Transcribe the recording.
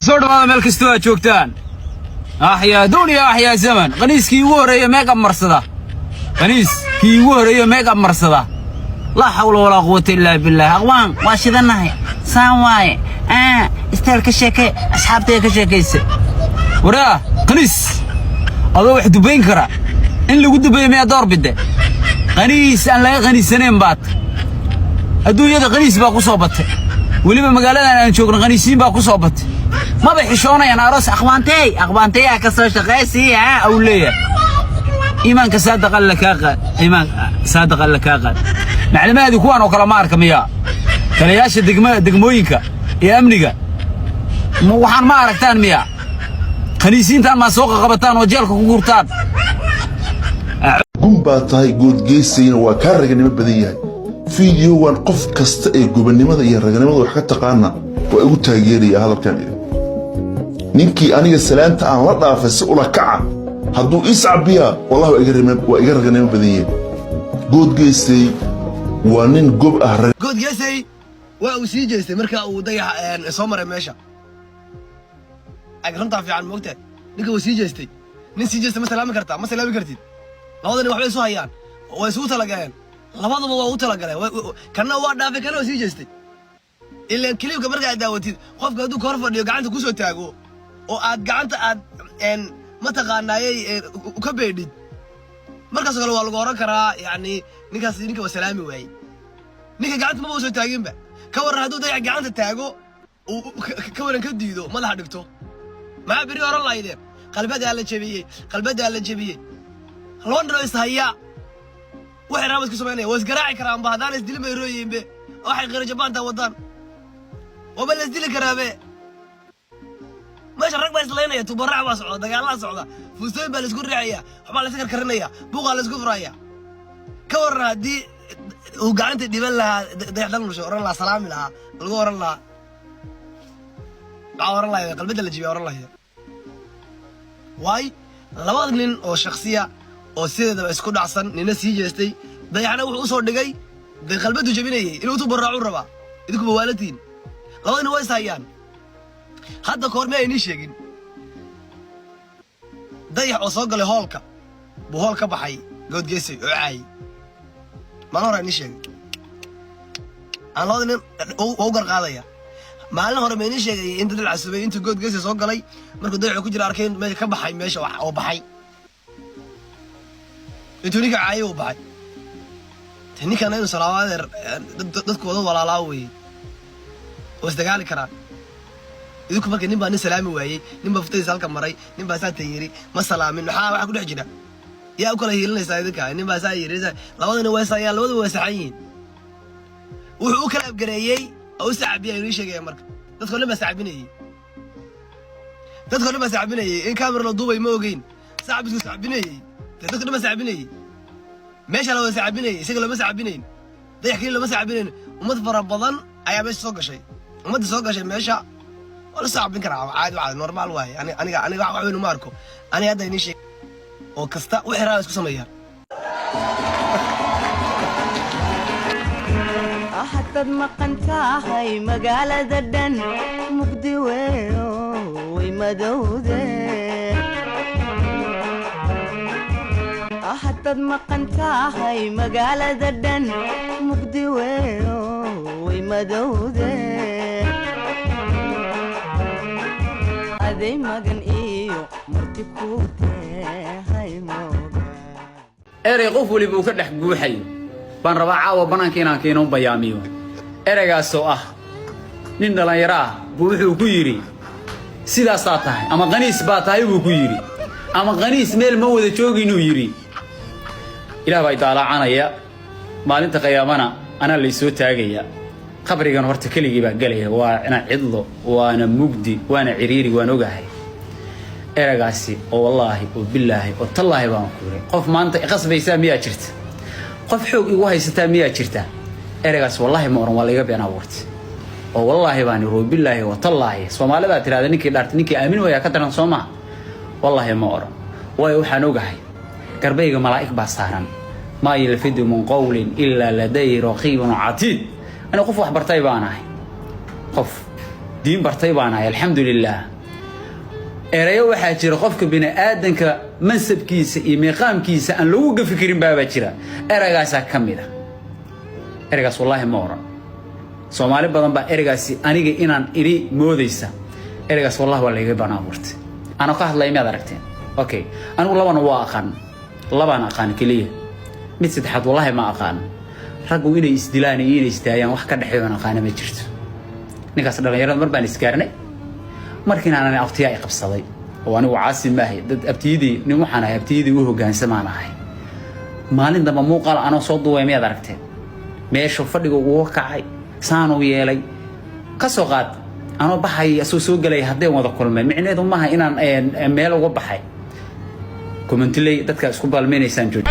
صور هذا ملك استوى شوكتان أحيا دنيا أحيا زمن قنيس كي ورا ميجا مرصدة قنيس كي ورا ميجا مرصدة لا حول ولا قوة إلا بالله أغوان واشد النهي سامواي استهلك الشيكي أصحابتي كشيكيس وراه قنيس هذا واحد دبين كرا إن اللي قد دبين 100 دور بده قنيس أنا لا قنيس سنين بات الدنيا ده قنيس باقو صوبته ولما مقالنا أنا نشوف قنيسين باقو صوبته ما بيحشونا يا ناروس أخوانتي كسر شقيسي أولية إيمان كصادق لك أقل إيمان صادق لك أقل معلومات يكون وكلا ماركم يا كلياش دقموينك يا أمنيك وحن ما أركتان ميا خنيسين تان ما سوق قبطان وجالك كورتان قم باطاي قود جيسين وكارك نما بديهاي فيديو وان قف كست اي غوبنimada iyo raganimada wax ka taqaana waa ugu taageeraya hadalkan ninkii aniga salaanta aan la dhaafay si ula kaca haduu iscabiya wallahi waa iga raganimo badiyay good geysay waa nin gob ah good geysay waa uu sii jeestay marka uu dayax soo maray meesha agranta fiican moogtay ninka uu sii jeestay nin sii jeestay ma salaami kartid labadani waxbay soo hayaan way soo talagaleen labaduba waa u talagaleen kana waa dhaafay kana sii jeestay ilaa kaliibka marka aad daawatid qofka haduu kor fadhiyo gacanta ku soo taago oo aad gacanta aad ma taqaanaayay ka beedid markaas kale waa lagu oran karaa yaani ninka waa salaami waayay ninka gacanta ma soo taaginba ka waran haduu dayax gacanta taago ka waran ka diido madaxa dhigto ma biri oran lahaydeen qalbada la jabiyay London is haya waxay raabad ku sameeyay was garaaci karaan baadaan is dilmay rooyeenbe waxay qira Jabaanta wadaan waba la dili karaabe meesha rag baa islaynaya tubaraac waa socda dagaal socda fuusay baa la isku riixaya waxba la iska karinaya buuqa la isku furaya ka waran hadii uu gacanta dhiban lahaa dayax dal nusho oran la salaami lahaa lagu oran lahaa qalbada la jibiyo oran lahaa waay labada nin oo shakhsiya oo sideedaba isku dhacsan nina sii jeestay dayaxna wuxuu soo dhigay qalbadu jabinayay inuu tubaraacu raba idinku bawaalatiin labadina way saayaan hadda koorme ay nii sheegin dayax oo soo galay hoolka buu hool ka baxay good geesay oo caay ma hore nii sheegin aan labadina oo garqaadaya maalin hore ma nii sheegay inta dil casubay inta good geesay soo galay markuu dayax ku jira arkeen meesha ka baxay meesha wax oo baxay intuu ninka caay oo baxay ninkan inuu salaawadeer dadkooda walaalaa weey oo isdagaali karaan idinku markay nin baa nin salaami waayay nin baa futay salka maray nin baa saa tayiri ma salaamin waxa ku dhex jira yaa kala hiilinaysa idinka nin baa saa yiri labadana way saayaan labadaba way saxayeen wuxuu kala abgareeyay oo saacbiya inuu sheegay marka dadku lama saacbinayay in camera la duubay ma ogeyn saacbisku saacbinayay dadku lama saacbinayay meesha la saacbinayay isaga lama saacbinayn dayaxkii lama saacbinayn umad fara badan ayaa meesha soo gashay meesha wala saacbin kara caadi normal waay aniga wax weyn uma arko aniga hadda inii sheeg oo kasta wixii raad isku sameeyaan ahad maqantahay magaalada dhan mugdi weeyo way madowde ahad maqantahay magaalada dhan mugdi weeyo way madowde aday magan iyo marti ku tahay mooga erey qof wali buu ka dhex guuxay baan rabaa caawa banaanka inaan keeno bayaamiyo ereygaas oo ah nin dhalinyaro ah buu wuxuu ku yiri sidaas tahay ama qaniis baa tahay buu ku yiri ama qaniis meel ma wada joogin inuu yiri ilaah baa daalaacanaya maalinta qiyaamana ana la soo taagaya qabrigan horta kaligii baa galaya waa ina cidlo waana mugdi waana ciriiri waan ogahay eragaasi oo wallahi oo billahi oo tallaahi baan ku yiri qof maanta qasbaysa miya jirta qof xoog igu haysta miya jirta eragaas wallahi ma oran walaga been abuurtay oo wallahi baan yiri billahi wa tallaahi Soomaalida tiraada ninkii dhaartay ninkii aamin waya ka taran Soomaa wallahi ma oran way waxaan ogahay garbayga malaa'ik baa saaran ma yalfidu min qawlin illa ladayhi raqibun atid أنا قف واحد برتاي باناي قف diin bartay baan ahay alxamdulilah erayo waxaa jira qofka bini aadanka mansabkiisa iyo miiqaamkiisa aan lagu gafi karin baaba jira eragaasaa ka mid ah eragaas wallaahi ma oran soomaali badan baa eragaasi aniga inaan iri moodaysa eragaas wallahi waa layga banaan burtay anoo ka hadlay miyaad aragteen okay anigu labaan aqaan keliya mid saddexaad wallahi ma aqaan raggu inay isdilaan iyo inay istaayaan wax ka dhaxeeyo aan aqaan ma jirto ninkaas dhalinyarada mar baan isgaarnay markiina aan aftiya ay qabsaday oo anigu caasi maahay dad abtiyadii nin waxaan ahay abtiyadii u hoggaansamaan ahay maalin damba muuqaal anoo soo duubay miyaad aragteen meesha fadhiga ugu kacay saan u yeelay ka soo qaad anoo baxay soo galay haddii wada kulmeen micneedu maaha inaan meel uga baxay commentlay dadka isku balmeenaysan joog